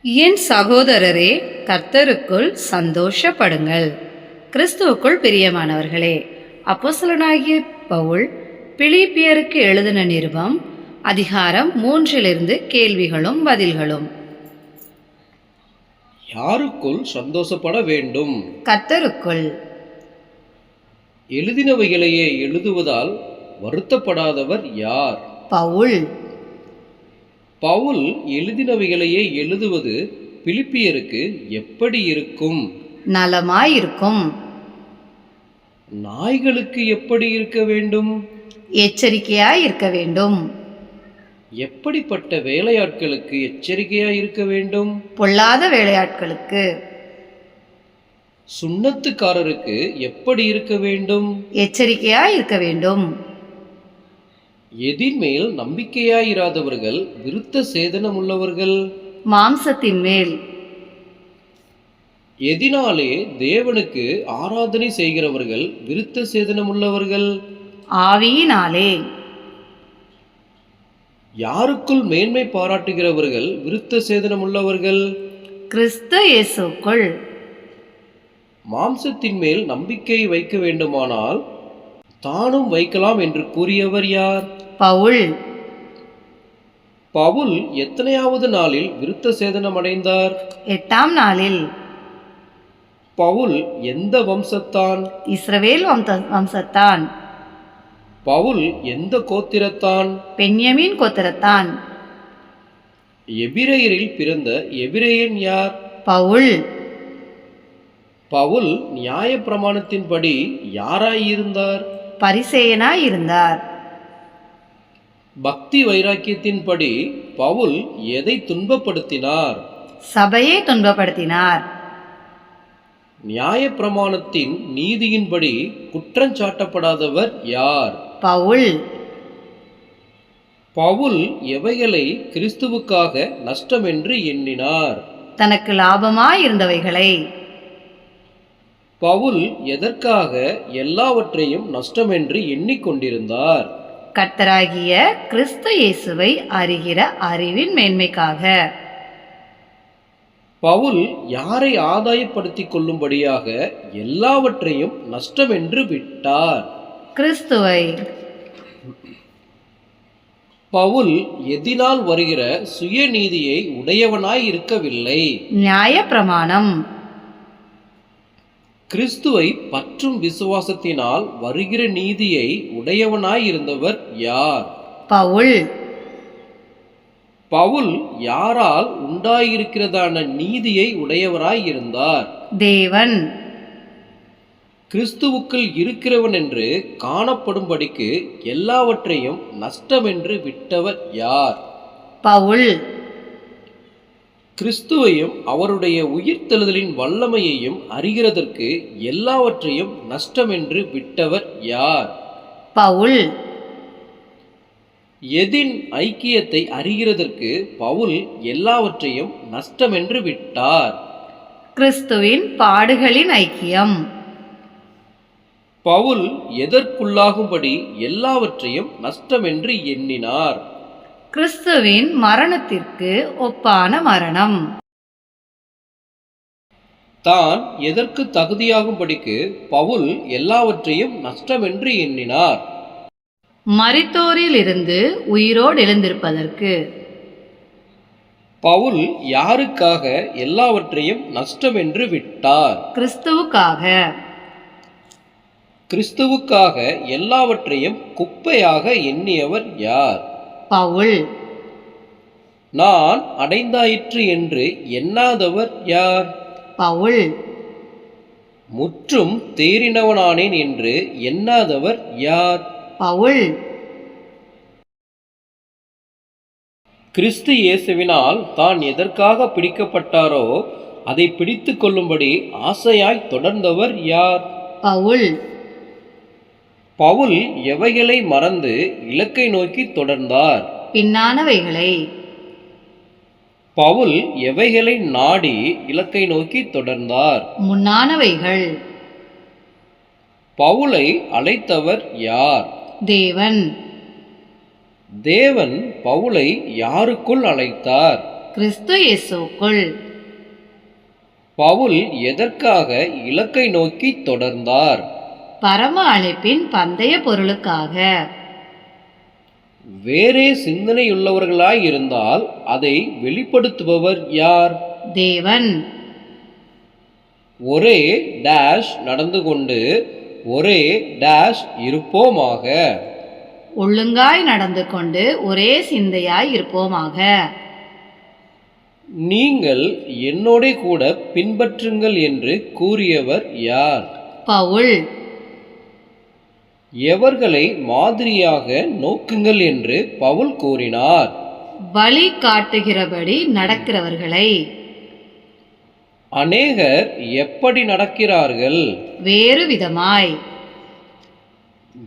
என் சகோதரரே, கர்த்தருக்குள் சந்தோஷப்படுங்கள். கிறிஸ்துவுக்குள் பிரியமானவர்களே, அப்போஸ்தலனாகிய பவுல் பிலிப்பியருக்கு எழுதின நிருபம் அதிகாரம் 3 கேள்விகளும் பதில்களும். யாருக்குள் சந்தோஷப்பட வேண்டும்? கர்த்தருக்குள். எழுதினவைகளையே எழுதுவதால் வருத்தப்படாதவர் யார்? பவுல். பவுல் எழுதினவைகளையே எழுதுவது பிலிப்பியருக்கு எப்படி இருக்கும்? நலமாயிருக்கும். நாய்களுக்கு எப்படி இருக்க வேண்டும்? எச்சரிக்கையாய் இருக்க வேண்டும். எப்படிப்பட்ட வேலையாட்களுக்கு எச்சரிக்கையாய் இருக்க வேண்டும்? பொல்லாத வேலையாட்களுக்கு. சுண்ணத்துக்காரருக்கு எப்படி இருக்க வேண்டும்? எச்சரிக்கையாய் இருக்க வேண்டும். எதின் மேல் நம்பிக்கையாயிராதவர்கள் விருத்த சேதனம் உள்ளவர்கள். மாம்சத்தின் மேல். எதினாலே தேவனுக்கு ஆராதனை செய்கிறவர்கள் விருத்த சேதனம் உள்ளவர்கள். ஆவியினாலே. யாருக்குள் மேன்மை பாராட்டுகிறவர்கள் விருத்த சேதனம் உள்ளவர்கள்? கிறிஸ்து இயேசுக்குள். மாம்சத்தின் மேல் நம்பிக்கை வைக்க வேண்டுமானால் தானும் வைக்கலாம் என்று கூறியவர் யார்? பவுல். பவுல் எத்தனையாவது நாளில் விருத்த சேதனம் அடைந்தார்? 8ஆம் நாளில். பவுல் எந்த வம்சத்தான்? இஸ்ரவேல் வம்சத்தான். பவுல் எந்த கோத்திரத்தான்? பென்யமீன் கோத்திரத்தான். எபிரேயரில் பிறந்த எபிரேயன் யார்? பவுல். பவுல் நியாய பிரமாணத்தின்படி யாராயிருந்தார்? பரிசேயனாய் இருந்தார். பக்தி வைராக்கியத்தின்படி பவுல் எதை துன்பப்படுத்தினார்? சபையை துன்பப்படுத்தினார். நியாய பிரமாணத்தின் நீதியின்படி குற்றஞ்சாட்டப்படாதவர் யார்? பவுல். பவுல் எவைகளை கிறிஸ்துவுக்காக நஷ்டமென்று எண்ணினார்? தனக்கு லாபமாய் இருந்தவைகளை. பவுல் எதற்காக எல்லாவற்றையும் நஷ்டமென்று எண்ணிக்கொண்டிருந்தார்? கர்த்தராகிய கிறிஸ்து இயேசுவை அறிகிற அறிவின் மேன்மைக்காக. பவுல் யாரை ஆதாயப்படுத்திக் கொள்ளும்படியாக எல்லாவற்றையும் நஷ்டமென்று விட்டார்? கிறிஸ்துவை. பவுல் எதினால் வருகிற சுயநீதியை உடையவனாய் இருக்கவில்லை. நியாய பிரமாணம். கிறிஸ்துவை பற்றும் விசுவாசத்தினால் வருகிற நீதியை உடையவனாய் இருந்தவர் யார்? பவுல். பவுல் யாரால் உண்டாயிருக்கிறதான நீதியை உடையவராய் இருந்தார்? தேவன். கிறிஸ்துவுக்குள் இருக்கிறவன் என்று காணப்படும்படிக்கு எல்லாவற்றையும் நஷ்டமென்று விட்டவர் யார்? பவுல். கிறிஸ்துவையும் அவருடைய உயிர்த்தெழுதலின் வல்லமையையும் அறிகிறதற்கு எல்லாவற்றையும் நஷ்டமென்று விட்டவர் யார்? பவுல். எதின் ஐக்கியத்தை அறிகிறதற்கு பவுல் எல்லாவற்றையும் நஷ்டமென்று விட்டார்? கிறிஸ்துவின் பாடுகளின் ஐக்கியம். பவுல் எதற்குள்ளாகும்படி எல்லாவற்றையும் நஷ்டமென்று எண்ணினார்? கிறிஸ்துவின் மரணத்திற்கு ஒப்பான மரணம். தான் எதற்கு தகுதியாகும்படிக்கு பவுல் எல்லாவற்றையும் நஷ்டமென்று எண்ணினார்? மரித்தோரிலிருந்து உயிரோடு எழுந்திருப்பதற்கு. பவுல் யாருக்காக எல்லாவற்றையும் நஷ்டமென்று விட்டார்? கிறிஸ்துவுக்காக. கிறிஸ்துவுக்காக எல்லாவற்றையும் குப்பையாக எண்ணியவர் யார்? பவுல். நான் அடைந்தாயிற்று என்று எண்ணாதவர் யார்? பவுல். முற்றும் தேறினவனானேன் என்று எண்ணாதவர் யார்? பவுல். கிறிஸ்து இயேசுவினால் தான் எதற்காக பிடிக்கப்பட்டாரோ அதை பிடித்து கொள்ளும்படி ஆசையாய் தொடர்ந்தவர் யார்? பவுல். பவுல் எவைகளை மறந்து இலக்கை நோக்கி தொடர்ந்தார்? பின்னானவைகளை. பவுல் எவைகளை நாடி இலக்கை நோக்கி தொடர்ந்தார்? முன்னானவைகள். பவுலை அழைத்தவர் யார்? தேவன். தேவன் பவுலை யாருக்குள் அழைத்தார்? கிறிஸ்து இயேசுக்குள். பவுல் எதற்காக இலக்கை நோக்கி தொடர்ந்தார்? பரம அழைப்பின் பந்தய பொருளுக்காக. வேறே சிந்தனையுள்ளவர்களாய் இருந்தால் அதை வெளிப்படுத்துபவர் யார்? தேவன். ஒரே டேஷ் நடந்து கொண்டு ஒரே டேஷ் இருப்போமாக. ஒழுங்காய் நடந்து கொண்டு ஒரே சிந்தையாய் இருப்போமாக. நீங்கள் என்னோட கூட பின்பற்றுங்கள் என்று கூறியவர் யார்? பவுல். எவர்களை மாதிரியாக நோக்குங்கள் என்று பவுல் கூறினார்? வழி காட்டுகிறபடி நடக்கிறவர்களை. அநேகர் எப்படி நடக்கிறார்கள்? வேறு விதமாய்.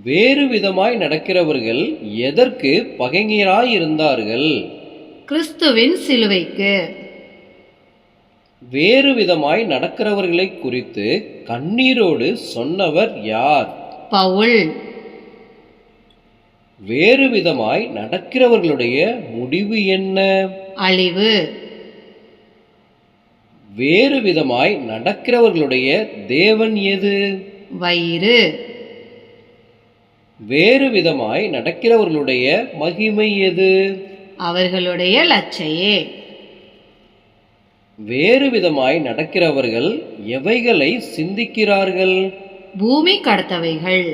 வேறு விதமாய் நடக்கிறவர்கள் எதற்கு பகைஞராய் இருந்தார்கள்? கிறிஸ்துவின் சிலுவைக்கு. வேறு விதமாய் நடக்கிறவர்களை குறித்து கண்ணீரோடு சொன்னவர் யார்? பவுல். வேறு விதமாய் நடக்கிறவர்களுடைய முடிவு என்ன? அழிவு. வேறு விதமாய் நடக்கிறவர்களுடைய தேவன் எது? வயிறு. வேறு விதமாய் நடக்கிறவர்களுடைய மகிமை எது? அவர்களுடைய லட்சையே. வேறு விதமாய் நடக்கிறவர்கள் எவைகளை சிந்திக்கிறார்கள்? பூமி கடத்தவைகள்.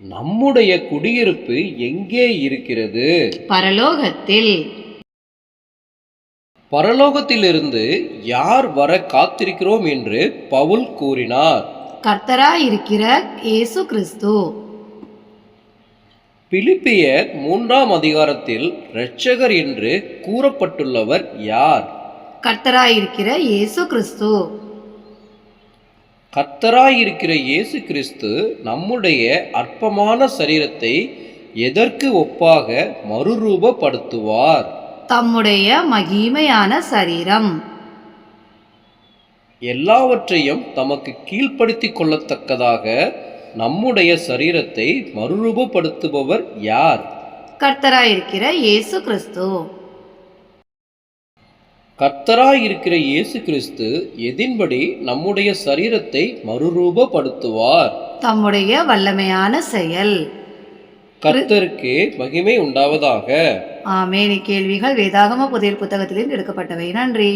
நம்முடைய குடியிருப்பு எங்கே இருக்கிறது? பரலோகத்தில். பரலோகத்திலிருந்து யார் வர காத்திருக்கிறோம் என்று பவுல் கூறினார்? கர்த்தராயிருக்கிற இயேசு கிறிஸ்து. பிலிப்பியர் 3ஆம் அதிகாரத்தில் இரட்சகர் என்று கூறப்பட்டுள்ளவர் யார்? கர்த்தராயிருக்கிற இயேசு கிறிஸ்து. கர்த்தராயிருக்கிற இயேசு கிறிஸ்து நம்முடைய அற்பமான சரீரத்தை எதற்கு ஒப்பாக மறுரூபப்படுத்துவார்? தம்முடைய மகிமையான சரீரம். எல்லாவற்றையும் தமக்கு கீழ்ப்படுத்திக் கொள்ளத்தக்கதாக நம்முடைய சரீரத்தை மறுரூபப்படுத்துபவர் யார்? கர்த்தராயிருக்கிற இயேசு கிறிஸ்து. கர்த்தராயிருக்கிற இயேசு கிறிஸ்து எதின்படி நம்முடைய சரீரத்தை மறுரூபப்படுத்துவார்? தம்முடைய வல்லமையான செயல். கர்த்தருக்கு மகிமை உண்டாவதாக. ஆமென். இக்கேள்விகள் வேதாகம புதிர் புத்தகத்திலிருந்து எடுக்கப்பட்டவை. நன்றி.